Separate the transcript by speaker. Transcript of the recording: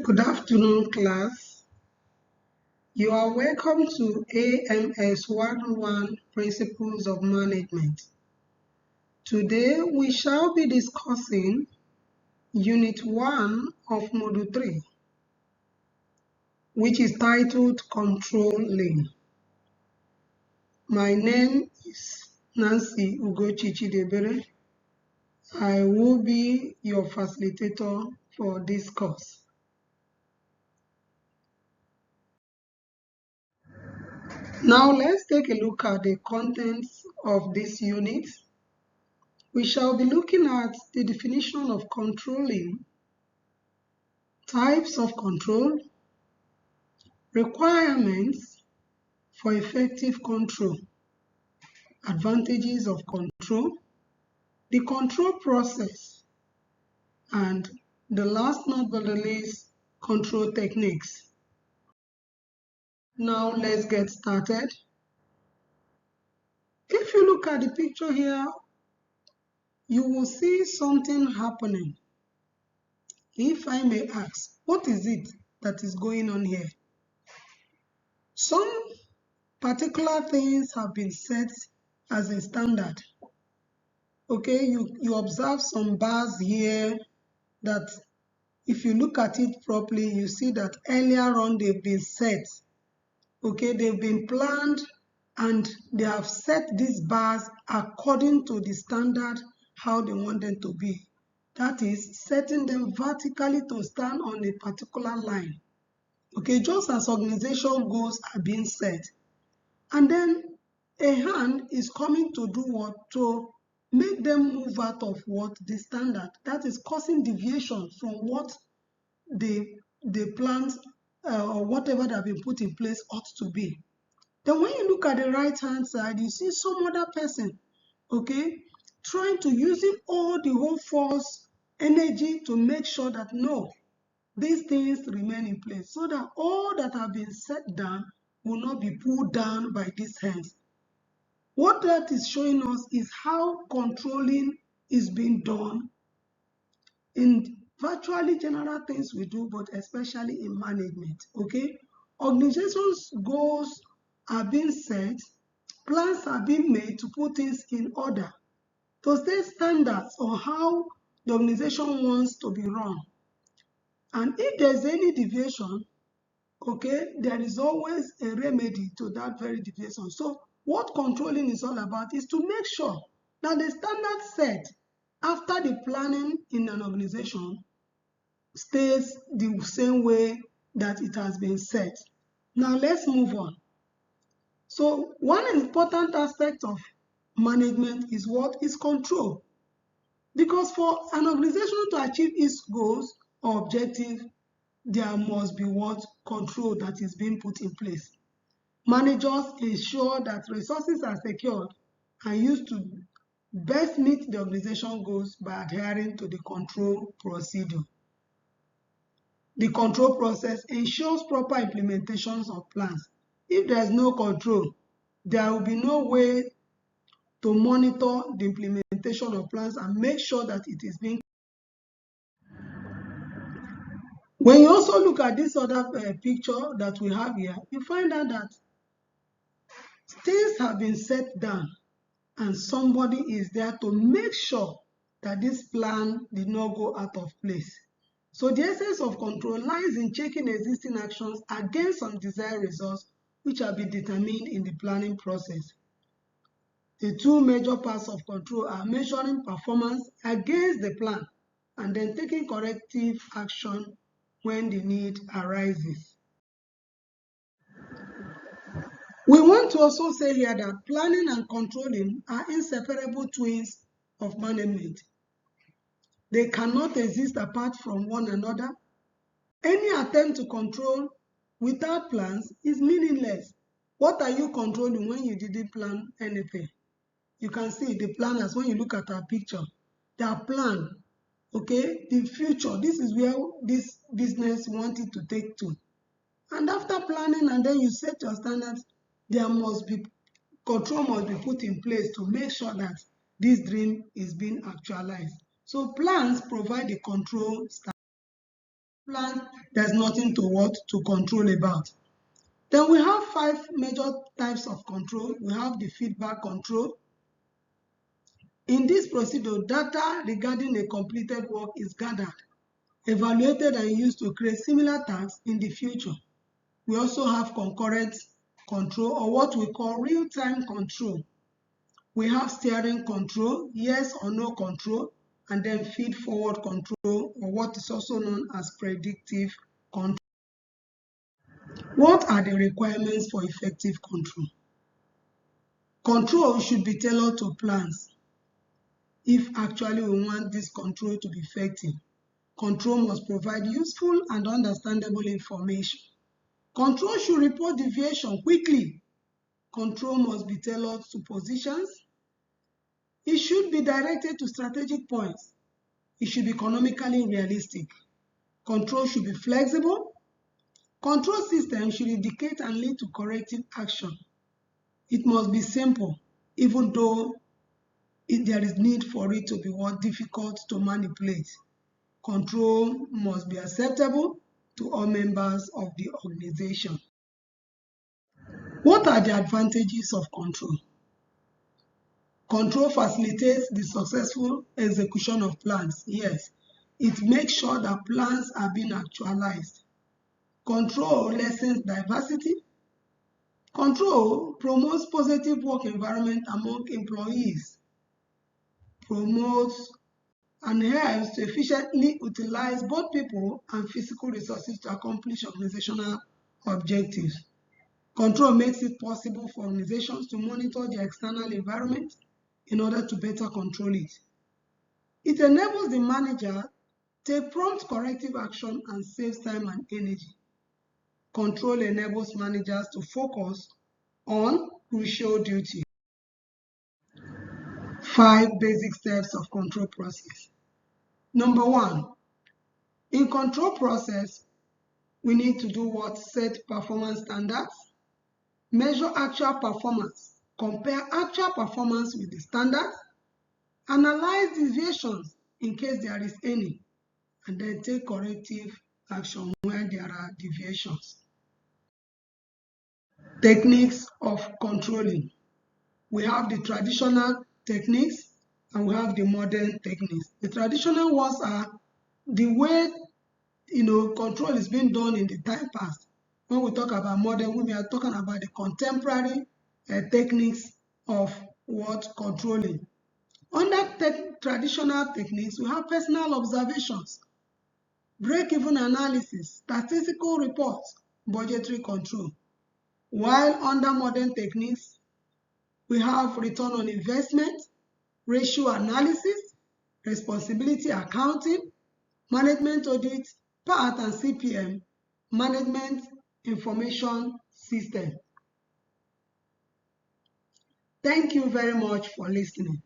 Speaker 1: Good afternoon, class. You are welcome to AMS 101 Principles of Management. Today, we shall be discussing Unit 1 of Module 3, which is titled Controlling. My name is Nancy Ugochi Chidebere. I will be your facilitator for this course. Now let's take a look at the contents of this unit. We shall be looking at the definition of controlling, types of control, requirements for effective control, advantages of control, the control process, and the last not but the least, control techniques. Now let's get started. If you look at the picture here, you will see something happening. If I may ask, what is it that is going on here? Some particular things have been set as a standard. Okay, you observe some bars here that if you look at it properly, you see that earlier on they've been set. Okay, they've been planned and they have set these bars according to the standard how they want them to be. That is, setting them vertically to stand on a particular line. Okay, just as organization goals are being set. And then a hand is coming to do what? To make them move out of what? The standard. That is causing deviation from what the plans or whatever that have been put in place ought to be. Then when you look at the right hand side, you see some other person, okay, trying to using all the whole force, energy to make sure that no, these things remain in place so that all that have been set down will not be pulled down by these hands. What that is showing us is how controlling is being done in virtually general things we do, but especially in management, okay? Organizations' goals are being set, plans are being made to put things in order, to set standards on how the organization wants to be run. And if there's any deviation, okay, there is always a remedy to that very deviation. So what controlling is all about is to make sure that the standard set after the planning in an organization stays the same way that it has been set. Now let's move on. So one important aspect of management is what? Is control. Because for an organization to achieve its goals or objectives, there must be what? Control that is being put in place. Managers ensure that resources are secured and used to best meet the organization goals by adhering to the control procedure. The control process ensures proper implementations of plans. If there is no control, there will be no way to monitor the implementation of plans and make sure that it is being. When you also look at this other picture that we have here, you find out that things have been set down and somebody is there to make sure that this plan did not go out of place. So the essence of control lies in checking existing actions against some desired results which have been determined in the planning process. The two major parts of control are measuring performance against the plan and then taking corrective action when the need arises. We want to also say here that planning and controlling are inseparable twins of management. They cannot exist apart from one another. Any attempt to control without plans is meaningless. What are you controlling when you didn't plan anything? You can see the planners, when you look at our picture, they are planned, okay? The future, this is where this business wanted to take to. And after planning and then you set your standards, there must be, control must be put in place to make sure that this dream is being actualized. So plans provide the control standard. plans, there's nothing to control about. Then we have 5 major types of control. We have the feedback control. In this procedure, data regarding a completed work is gathered, evaluated, and used to create similar tasks in the future. We also have concurrent control, or what we call real-time control. We have steering control, yes or no control, and then feed-forward control, or what is also known as predictive control. What are the requirements for effective control? Control should be tailored to plans. If actually we want this control to be effective, control must provide useful and understandable information. Control should report deviation quickly. Control must be tailored to positions. It should be directed to strategic points. It should be economically realistic. Control should be flexible. Control system should indicate and lead to corrective action. It must be simple, even though there is need for it to be difficult to manipulate. Control must be acceptable to all members of the organization. What are the advantages of control? Control facilitates the successful execution of plans. Yes, it makes sure that plans are being actualized. Control lessens diversity. Control promotes positive work environment among employees. Promotes and helps to efficiently utilize both people and physical resources to accomplish organizational objectives. Control makes it possible for organizations to monitor their external environment in order to better control it. It enables the manager to take prompt corrective action and saves time and energy. Control enables managers to focus on crucial duties. 5 basic steps of control process. Number 1, in control process, we need to do what? Set performance standards, measure actual performance, compare actual performance with the standards, analyze deviations in case there is any, and then take corrective action when there are deviations. Techniques of controlling. We have the traditional techniques and we have the modern techniques. The traditional ones are the way control is being done in the time past. When we talk about modern, we are talking about the contemporary techniques of controlling. Under traditional techniques, we have personal observations, break-even analysis, statistical reports, budgetary control. While under modern techniques, we have return on investment, ratio analysis, responsibility accounting, management audit, PAT and CPM, management information system. Thank you very much for listening.